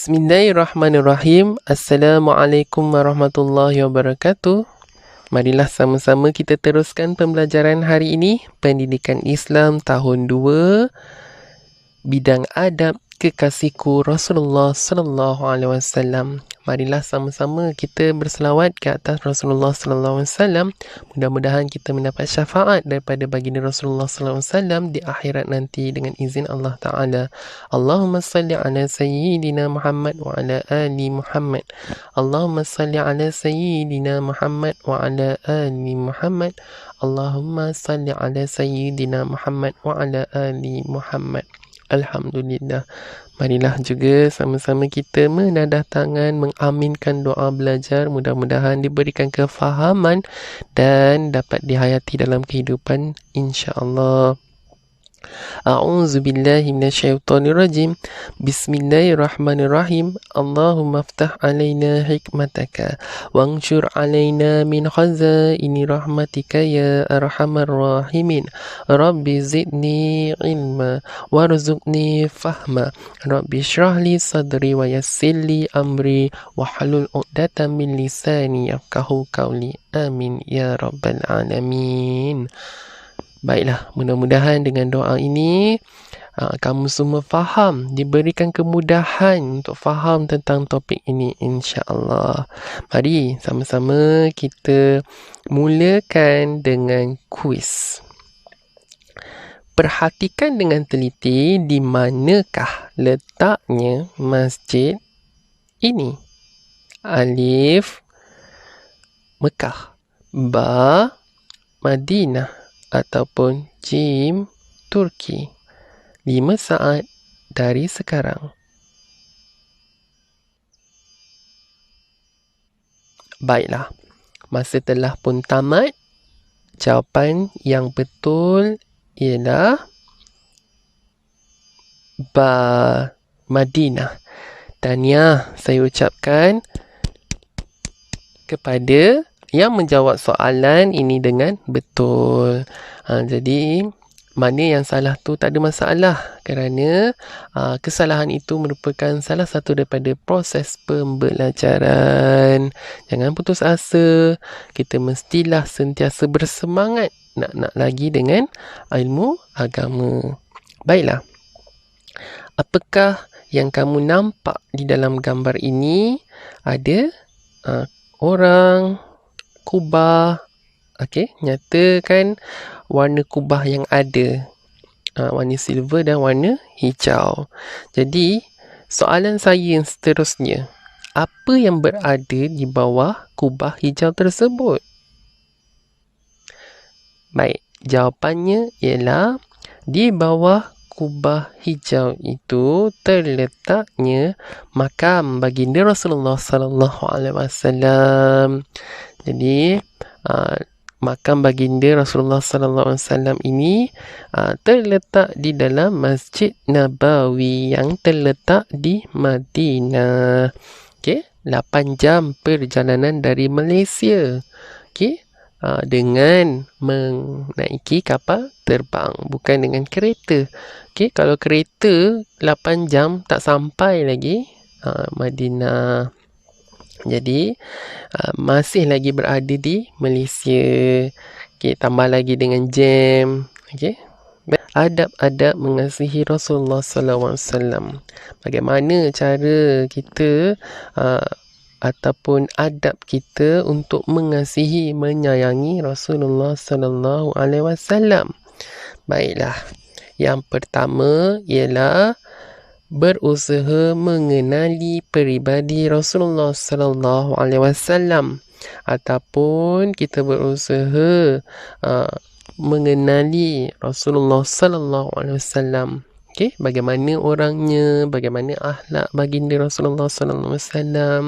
Bismillahirrahmanirrahim. Assalamualaikum warahmatullahi wabarakatuh. Marilah sama-sama kita teruskan pembelajaran hari ini, Pendidikan Islam tahun 2, bidang adab, kekasihku Rasulullah sallallahu alaihi wasallam. Marilah sama-sama kita berselawat ke atas Rasulullah sallallahu alaihi wasallam. Mudah-mudahan kita mendapat syafaat daripada baginda Rasulullah sallallahu alaihi wasallam di akhirat nanti dengan izin Allah Taala. Allahumma salli ala sayyidina Muhammad wa ala ali Muhammad. Allahumma salli ala sayyidina Muhammad wa ala ali Muhammad. Allahumma salli ala sayyidina Muhammad wa ala ali Muhammad. Alhamdulillah. Marilah juga sama-sama kita menadah tangan, mengaminkan doa belajar. Mudah-mudahan diberikan kefahaman dan dapat dihayati dalam kehidupan, insya-Allah. A'udzu billahi minasyaitonir rajim. Bismillahirrahmanirrahim. Allahumma aftah alaina hikmataka wanshur alaina min khazaini rahmatika ya arhamar rahimin. Rabbi zidni ilma warzuqni fahma. Rabbi shrah li sadri wa yassir li amri wahlul 'uqdatam min lisani yafqahu qawli. Amin ya rabbal alamin. Baiklah, mudah-mudahan dengan doa ini kamu semua faham, diberikan kemudahan untuk faham tentang topik ini, insya-Allah. Mari sama-sama kita mulakan dengan kuis. Perhatikan dengan teliti di manakah letaknya masjid ini. Alif, Mekah. Ba, Madinah. Ataupun Jim, Turki. 5 saat dari sekarang. Baiklah, masa telah pun tamat. Jawapan yang betul ialah Ba, Madinah. Tahniah saya ucapkan kepada yang menjawab soalan ini dengan betul. Jadi, mana yang salah tu tak ada masalah kerana kesalahan itu merupakan salah satu daripada proses pembelajaran. Jangan putus asa. Kita mestilah sentiasa bersemangat nak lagi dengan ilmu agama. Baiklah. Apakah yang kamu nampak di dalam gambar ini? Ada orang, kubah. Okey, nyatakan warna kubah yang ada. Warna silver dan warna hijau. Jadi, soalan saya yang seterusnya. Apa yang berada di bawah kubah hijau tersebut? Baik, jawapannya ialah di bawah kubah hijau itu terletaknya makam baginda Rasulullah sallallahu alaihi wasallam. Jadi, makam baginda Rasulullah sallallahu alaihi wasallam ini terletak di dalam Masjid Nabawi yang terletak di Madinah. Okey, 8 jam perjalanan dari Malaysia. Okey, dengan menaiki kapal terbang, bukan dengan kereta. Okey, kalau kereta 8 jam tak sampai lagi Madinah. Jadi, masih lagi berada di Malaysia. Okey, tambah lagi dengan jam. Okey. Adab-adab mengasihi Rasulullah sallallahu alaihi wasallam. Bagaimana cara kita ataupun adab kita untuk mengasihi, menyayangi Rasulullah sallallahu alaihi wasallam. Baiklah. Yang pertama ialah berusaha mengenali peribadi Rasulullah sallallahu alaihi wasallam, ataupun kita berusaha mengenali Rasulullah sallallahu alaihi wasallam. Okey, bagaimana orangnya, bagaimana akhlak baginda Rasulullah sallallahu alaihi wasallam.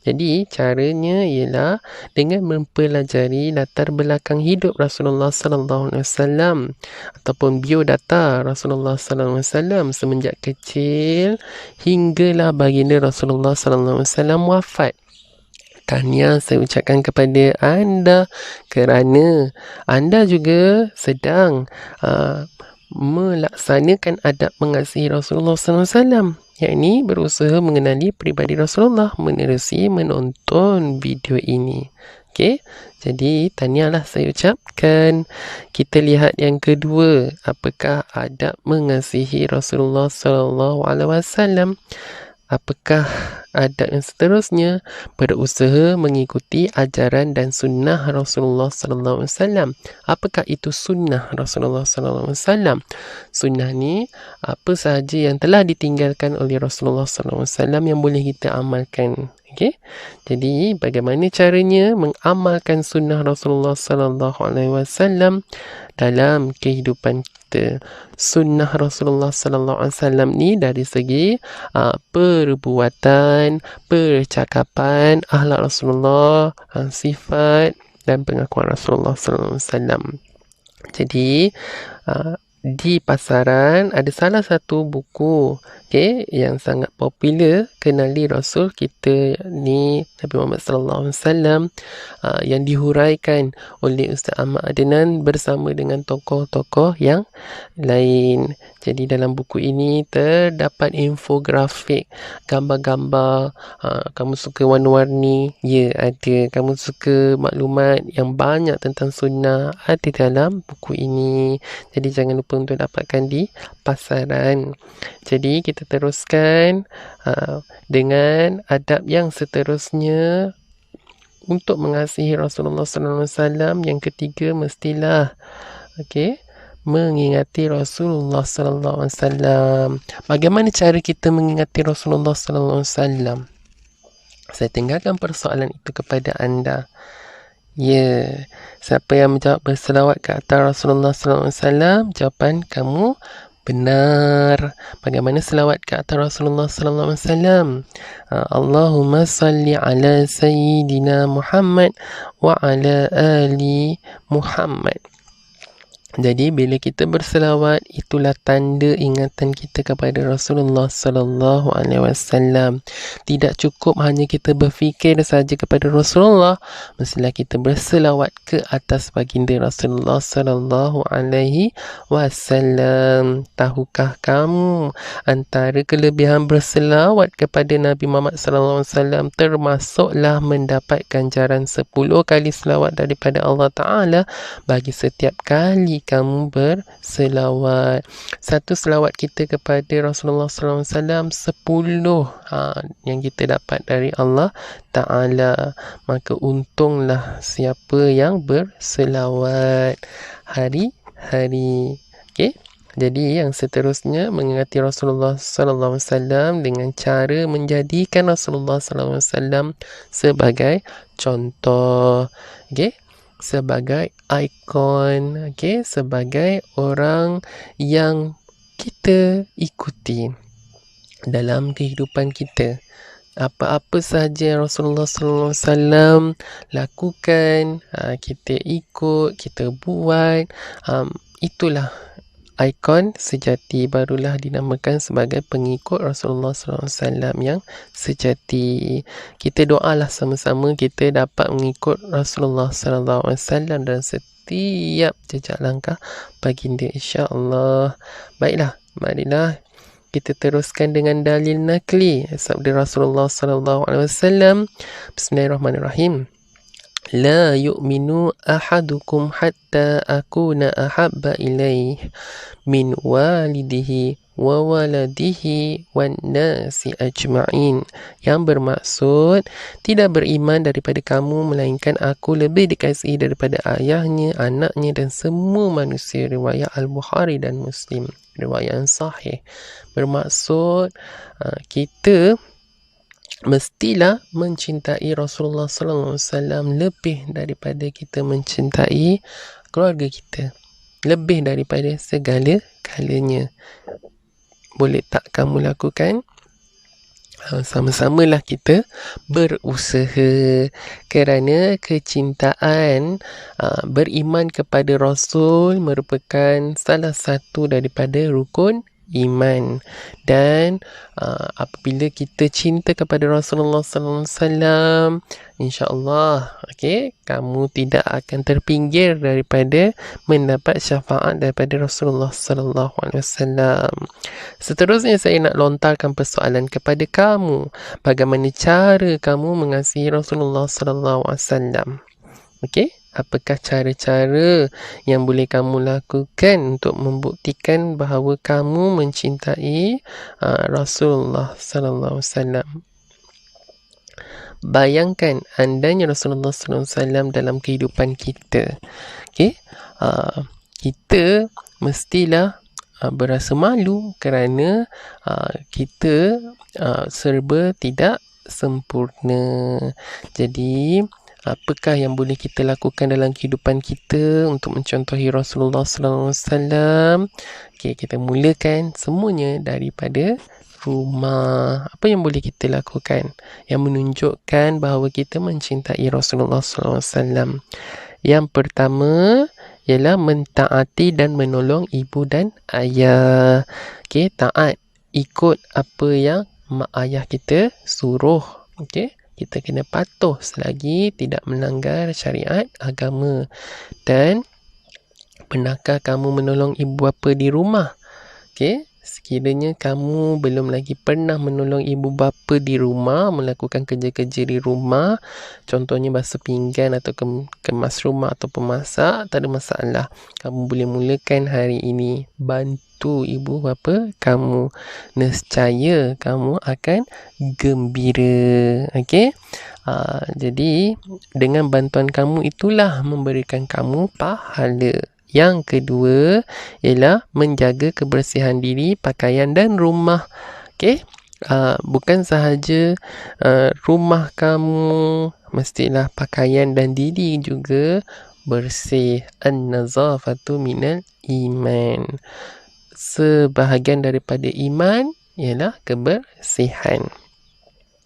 Jadi, caranya ialah dengan mempelajari latar belakang hidup Rasulullah sallallahu alaihi wasallam ataupun biodata Rasulullah sallallahu alaihi wasallam semenjak kecil hinggalah baginda Rasulullah sallallahu alaihi wasallam wafat. Tahniah saya ucapkan kepada anda kerana anda juga sedang melaksanakan adab mengasihi Rasulullah SAW, yakni berusaha mengenali pribadi Rasulullah menerusi menonton video ini. Okey, jadi tahniahlah saya ucapkan. Kita lihat yang kedua, apakah adab mengasihi Rasulullah SAW? Apakah adab yang seterusnya? Berusaha mengikuti ajaran dan sunnah Rasulullah SAW. Apakah itu sunnah Rasulullah SAW? Sunnah ni apa sahaja yang telah ditinggalkan oleh Rasulullah SAW yang boleh kita amalkan. Okey. Jadi bagaimana caranya mengamalkan sunnah Rasulullah SAW dalam kehidupan kita? Sunnah Rasulullah SAW ni dari segi perbuatan, percakapan, akhlak Rasulullah, sifat dan pengakuan Rasulullah SAW. Jadi di pasaran ada salah satu buku yang sangat popular, Kenali Rasul kita ni Nabi Muhammad SAW, yang dihuraikan oleh Ustaz Ahmad Adnan bersama dengan tokoh-tokoh yang lain. Jadi dalam buku ini terdapat infografik, gambar-gambar. Kamu suka warna-warni? Ya, ada. Kamu suka maklumat yang banyak tentang sunnah? Ada dalam buku ini. Jadi jangan lupa untuk dapatkan di pasaran. Jadi kita teruskan dengan adab yang seterusnya untuk mengasihi Rasulullah SAW. Yang ketiga, mestilah mengingati Rasulullah SAW. Bagaimana cara kita mengingati Rasulullah SAW? Saya tinggalkan persoalan itu kepada anda. Ya, siapa yang menjawab berselawat ke atas Rasulullah SAW, jawapan kamu benar. Bagaimana selawat ke atas Rasulullah SAW? Allahumma salli ala Sayyidina Muhammad wa ala ali Muhammad. Jadi bila kita berselawat, itulah tanda ingatan kita kepada Rasulullah sallallahu alaihi wasallam. Tidak cukup hanya kita berfikir saja kepada Rasulullah, mestilah kita berselawat ke atas baginda Rasulullah sallallahu alaihi wasallam. Tahukah kamu antara kelebihan berselawat kepada Nabi Muhammad sallallahu alaihi wasallam termasuklah mendapat ganjaran 10 kali selawat daripada Allah Taala bagi setiap kali kamu berselawat. Satu selawat kita kepada Rasulullah SAW 10 yang kita dapat dari Allah Ta'ala. Maka untunglah siapa yang berselawat hari-hari. Jadi yang seterusnya mengingati Rasulullah SAW dengan cara menjadikan Rasulullah SAW sebagai contoh. Sebagai ikon, sebagai orang yang kita ikuti dalam kehidupan kita. Apa-apa sahaja Rasulullah SAW lakukan, kita ikut, kita buat, itulah ikon sejati, barulah dinamakan sebagai pengikut Rasulullah SAW yang sejati. Kita doalah sama-sama kita dapat mengikut Rasulullah SAW dan setiap jejak langkah baginda, insya-Allah. Baiklah, marilah kita teruskan dengan dalil nakli sabda Rasulullah SAW. Bismillahirrahmanirrahim. La yu'minu ahadukum hatta akuna ahabba ilaih min walidihi wa waladihi wan nasi ajma'in. Yang bermaksud, tidak beriman daripada kamu melainkan aku lebih dikasihi daripada ayahnya, anaknya dan semua manusia. Riwayat Al-Bukhari dan Muslim, riwayat yang sahih. Bermaksud kita mestilah mencintai Rasulullah SAW lebih daripada kita mencintai keluarga kita, lebih daripada segala-galanya. Boleh tak kamu lakukan? Sama-samalah kita berusaha, kerana kecintaan beriman kepada Rasul merupakan salah satu daripada rukun iman. Dan apabila kita cinta kepada Rasulullah sallallahu alaihi wasallam, insya-Allah, kamu tidak akan terpinggir daripada mendapat syafaat daripada Rasulullah sallallahu alaihi wasallam. Seterusnya saya nak lontarkan persoalan kepada kamu. Bagaimana cara kamu mengasihi Rasulullah sallallahu alaihi wasallam? Apakah cara-cara yang boleh kamu lakukan untuk membuktikan bahawa kamu mencintai Rasulullah sallallahu alaihi wasallam? Bayangkan andainya Rasulullah sallallahu alaihi wasallam dalam kehidupan kita. Kita mestilah berasa malu kerana kita serba tidak sempurna. Jadi apakah yang boleh kita lakukan dalam kehidupan kita untuk mencontohi Rasulullah sallallahu alaihi wasallam? Kita mulakan semuanya daripada rumah. Apa yang boleh kita lakukan yang menunjukkan bahawa kita mencintai Rasulullah sallallahu alaihi wasallam? Yang pertama ialah mentaati dan menolong ibu dan ayah. Taat, ikut apa yang mak ayah kita suruh. Kita kena patuh selagi tidak melanggar syariat agama. Dan pernahkah kamu menolong ibu bapa di rumah? Sekiranya kamu belum lagi pernah menolong ibu bapa di rumah, melakukan kerja-kerja di rumah, contohnya basuh pinggan atau kemas rumah atau pemasak, tak ada masalah. Kamu boleh mulakan hari ini. Bantu ibu bapa kamu. Nescaya kamu akan gembira. Jadi dengan bantuan kamu itulah memberikan kamu pahala. Yang kedua ialah menjaga kebersihan diri, pakaian dan rumah. Bukan sahaja rumah kamu, mestilah pakaian dan diri juga bersih. An-nazafatu minal iman. Sebahagian daripada iman ialah kebersihan.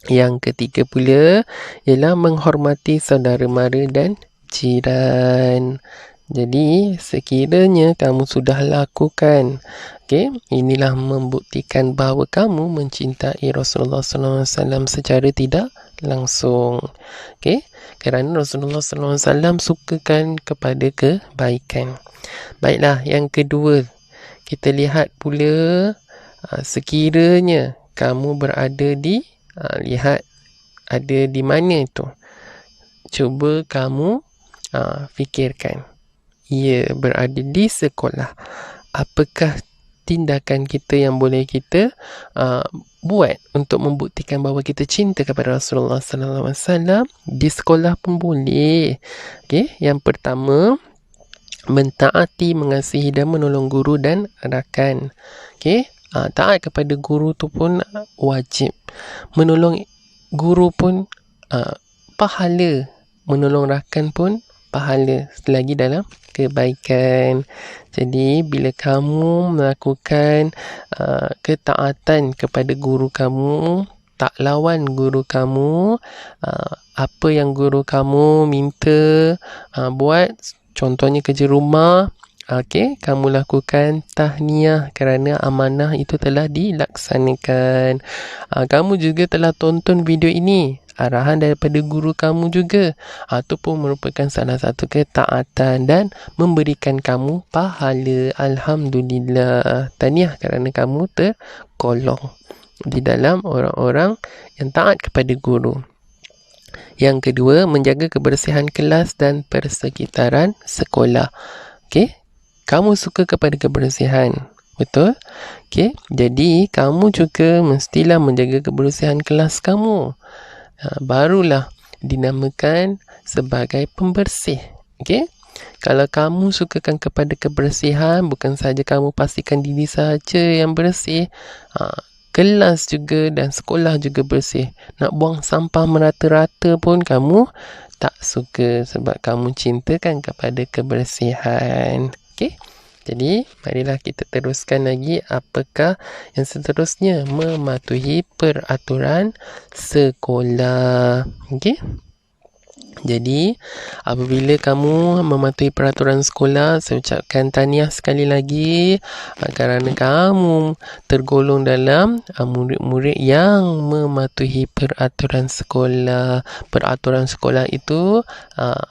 Yang ketiga pula ialah menghormati saudara mara dan jiran. Jadi sekiranya kamu sudah lakukan, inilah membuktikan bahawa kamu mencintai Rasulullah sallallahu alaihi wasallam secara tidak langsung. Kerana Rasulullah sallallahu alaihi wasallam sukakan kepada kebaikan. Baiklah, yang kedua, kita lihat pula sekiranya kamu berada di lihat ada di mana itu. Cuba kamu fikirkan. Ia berada di sekolah. Apakah tindakan kita yang boleh kita buat untuk membuktikan bahawa kita cinta kepada Rasulullah sallallahu alaihi wasallam? Di sekolah pun boleh. Yang pertama, mentaati, mengasihi dan menolong guru dan rakan. Taat kepada guru tu pun wajib. Menolong guru pun pahala. Menolong rakan pun pahala selagi dalam kebaikan. Jadi bila kamu melakukan ketaatan kepada guru kamu, tak lawan guru kamu, apa yang guru kamu minta buat, contohnya kerja rumah, kamu lakukan tahniah kerana amanah itu telah dilaksanakan. Kamu juga telah tonton video ini, arahan daripada guru kamu juga. Itu pun merupakan salah satu ketaatan dan memberikan kamu pahala. Alhamdulillah. Tahniah kerana kamu tergolong di dalam orang-orang yang taat kepada guru. Yang kedua, menjaga kebersihan kelas dan persekitaran sekolah. Kamu suka kepada kebersihan, betul? Jadi kamu juga mestilah menjaga kebersihan kelas kamu. Barulah dinamakan sebagai pembersih. Kalau kamu sukakan kepada kebersihan, bukan saja kamu pastikan diri saja yang bersih, kelas juga dan sekolah juga bersih. Nak buang sampah merata-rata pun kamu tak suka sebab kamu cintakan kepada kebersihan. Jadi, marilah kita teruskan lagi apakah yang seterusnya. Mematuhi peraturan sekolah. Jadi, apabila kamu mematuhi peraturan sekolah, saya ucapkan tahniah sekali lagi kerana kamu tergolong dalam murid-murid yang mematuhi peraturan sekolah. Peraturan sekolah itu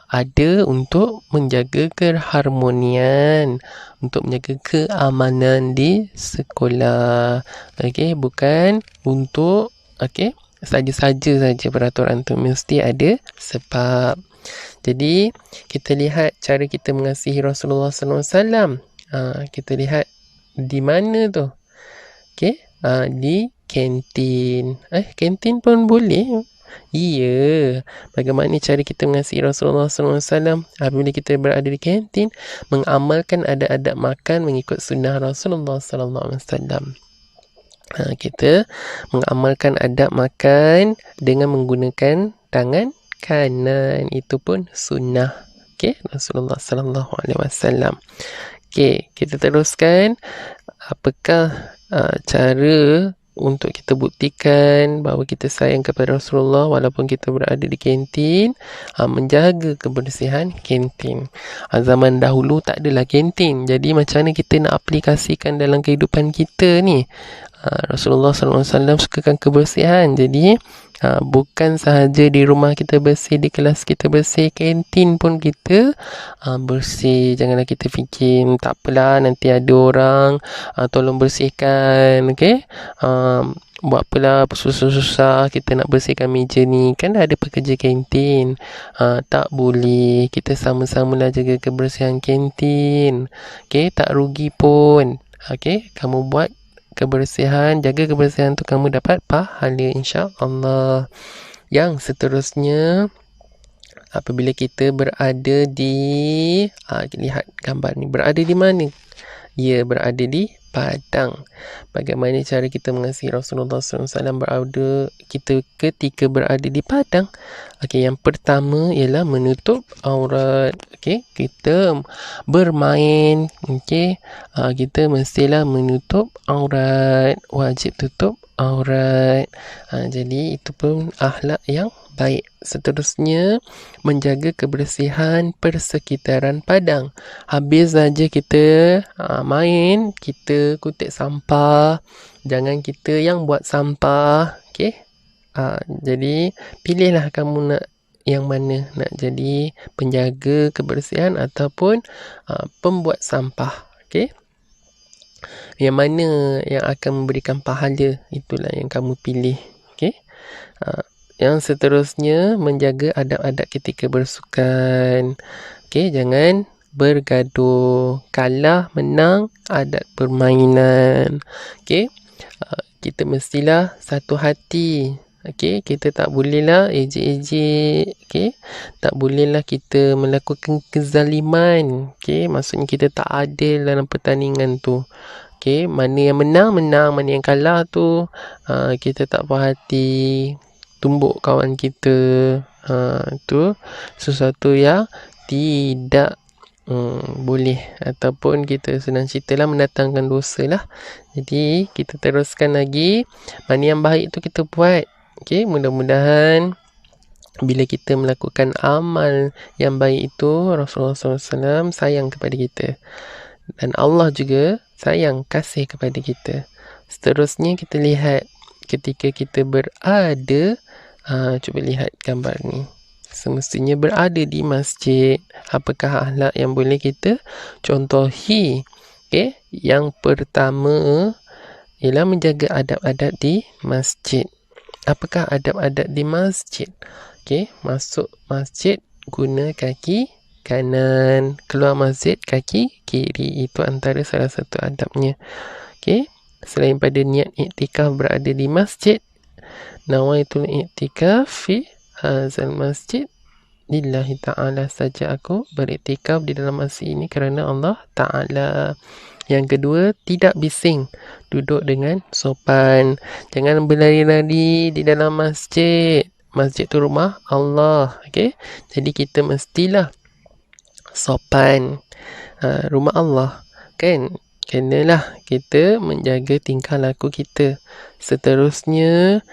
ada untuk menjaga keharmonian, untuk menjaga keamanan di sekolah. Okey, bukan untuk saja-saja saja peraturan tu, mesti ada sebab. Jadi kita lihat cara kita mengasihi Rasulullah SAW. Kita lihat di mana tu? Di kantin. Kantin pun boleh. Ya, bagaimana cara kita mengasihi Rasulullah SAW? Apabila kita berada di kantin, mengamalkan adab-adab makan mengikut sunnah Rasulullah SAW. Kita mengamalkan adab makan dengan menggunakan tangan kanan. Itu pun sunnah Rasulullah sallallahu alaihi wasallam. Kita teruskan. Apakah cara untuk kita buktikan bahawa kita sayang kepada Rasulullah walaupun kita berada di kantin? Menjaga kebersihan kantin. Zaman dahulu tak adalah kantin. Jadi macam mana kita nak aplikasikan dalam kehidupan kita ni? Rasulullah SAW sukakan kebersihan. Jadi bukan sahaja di rumah kita bersih, di kelas kita bersih, kantin pun kita bersih. Janganlah kita fikir tak apalah, nanti ada orang tolong bersihkan. Buat apalah susah-susah kita nak bersihkan meja ni, kan dah ada pekerja kantin. Tak boleh. Kita sama-samalah jaga kebersihan kantin. Tak rugi pun. Kamu buat kebersihan, jaga kebersihan tu, kamu dapat pahala insya-Allah. Yang seterusnya, apabila kita berada di lihat gambar ni, berada di mana? Ya, berada di padang. Bagaimana cara kita mengasihi Rasulullah SAW berada kita ketika berada di padang? Yang pertama ialah menutup aurat. Kita bermain. Kita mestilah menutup aurat. Wajib tutup aurat. Jadi itu pun akhlak yang baik. Seterusnya, menjaga kebersihan persekitaran padang. Habis saja kita main, kita kutip sampah. Jangan kita yang buat sampah. Jadi pilihlah kamu nak yang mana, nak jadi penjaga kebersihan ataupun pembuat sampah. Yang mana yang akan memberikan pahala, itulah yang kamu pilih. Yang seterusnya, menjaga adab-adab ketika bersukan. Jangan bergaduh. Kalah, menang, adab permainan. Kita mestilah satu hati. Kita tak bolehlah ejek-ejek. Tak bolehlah kita melakukan kezaliman. Maksudnya kita tak adil dalam pertandingan tu. Mana yang menang, mana yang kalah tu kita tak puas hati, tumbuk kawan kita. Itu sesuatu yang tidak boleh, ataupun kita senang ceritalah mendatangkan dosa lah. Jadi kita teruskan lagi. Mana yang baik tu kita buat. Mudah-mudahan bila kita melakukan amal yang baik itu, Rasulullah SAW sayang kepada kita, dan Allah juga sayang, kasih kepada kita. Seterusnya kita lihat ketika kita berada, cuba lihat gambar ni. Semestinya berada di masjid. Apakah akhlak yang boleh kita contohi? Yang pertama ialah menjaga adab-adab di masjid. Apakah adab-adab di masjid? Masuk masjid guna kaki kanan, keluar masjid kaki kiri. Itu antara salah satu adabnya. Selain pada niat iktikaf berada di masjid, nawaitul iktikaf fi hazal masjid lillahi ta'ala, saja aku beriktikaf di dalam masjid ini kerana Allah Ta'ala. Yang kedua, tidak bising, duduk dengan sopan. Jangan berlari-lari di dalam masjid. Masjid tu rumah Allah. Jadi kita mestilah sopan. Rumah Allah, kan? Kenalah kita menjaga tingkah laku kita. Seterusnya,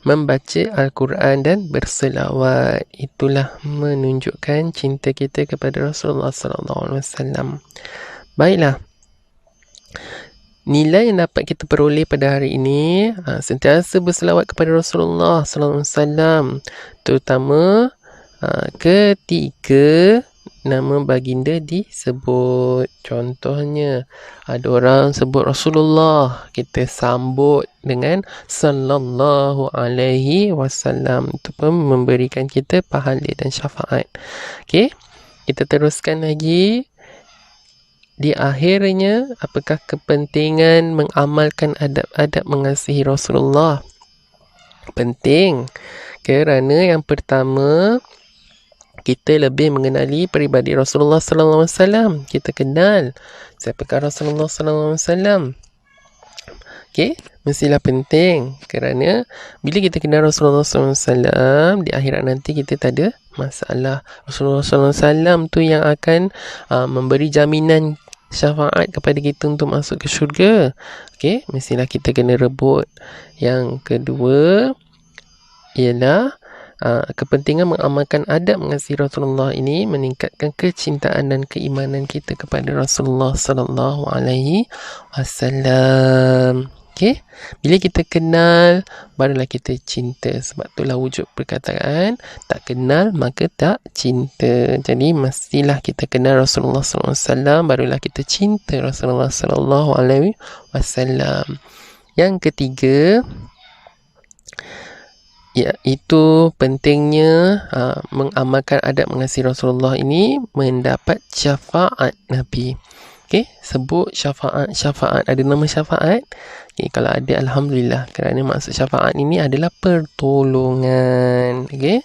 membaca Al-Quran dan berselawat. Itulah menunjukkan cinta kita kepada Rasulullah sallallahu alaihi wasallam. Baiklah. Nilai yang dapat kita peroleh pada hari ini, sentiasa berselawat kepada Rasulullah sallallahu alaihi wasallam, terutama ketika nama baginda disebut. Contohnya, ada orang sebut Rasulullah, kita sambut dengan sallallahu alaihi wasallam. Itu pun memberikan kita pahala dan syafaat. Okey, kita teruskan lagi. Di akhirnya, apakah kepentingan mengamalkan adab-adab mengasihi Rasulullah? Penting, kerana yang pertama, kita lebih mengenali peribadi Rasulullah sallallahu alaihi wasallam. Kita kenal siapakah Rasulullah sallallahu alaihi wasallam. Okey, mestilah penting, kerana bila kita kenal Rasulullah sallallahu alaihi wasallam, di akhirat nanti kita tak ada masalah. Rasulullah sallallahu alaihi wasallam tu yang akan memberi jaminan syafaat kepada kita untuk masuk ke syurga. Okey, mestilah kita kena rebut. Yang kedua ialah kepentingan mengamalkan adab mengasihi Rasulullah ini meningkatkan kecintaan dan keimanan kita kepada Rasulullah sallallahu alaihi wasallam. Okey, bila kita kenal, barulah kita cinta. Sebab itulah wujud perkataan, tak kenal maka tak cinta. Jadi mestilah kita kenal Rasulullah sallallahu alaihi wasallam, barulah kita cinta Rasulullah sallallahu alaihi wasallam. Yang ketiga, iaitu pentingnya mengamalkan adab mengasihi Rasulullah ini mendapat syafaat Nabi. Okey, sebut syafaat. Ada nama syafaat? Okey, kalau ada, alhamdulillah, kerana maksud syafaat ini adalah pertolongan. Okey.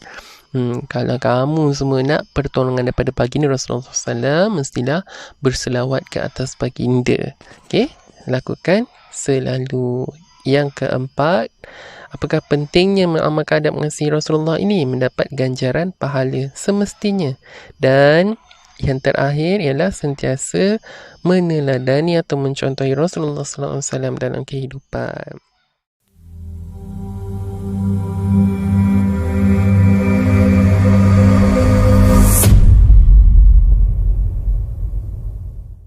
Kalau kamu semua nak pertolongan daripada baginda Rasulullah SAW, mestilah berselawat ke atas baginda. Okey, lakukan selalu. Yang keempat, apakah pentingnya mengamalkan adab mengasihi Rasulullah ini? Mendapat ganjaran pahala semestinya. Dan yang terakhir ialah sentiasa meneladani atau mencontohi Rasulullah SAW dalam kehidupan.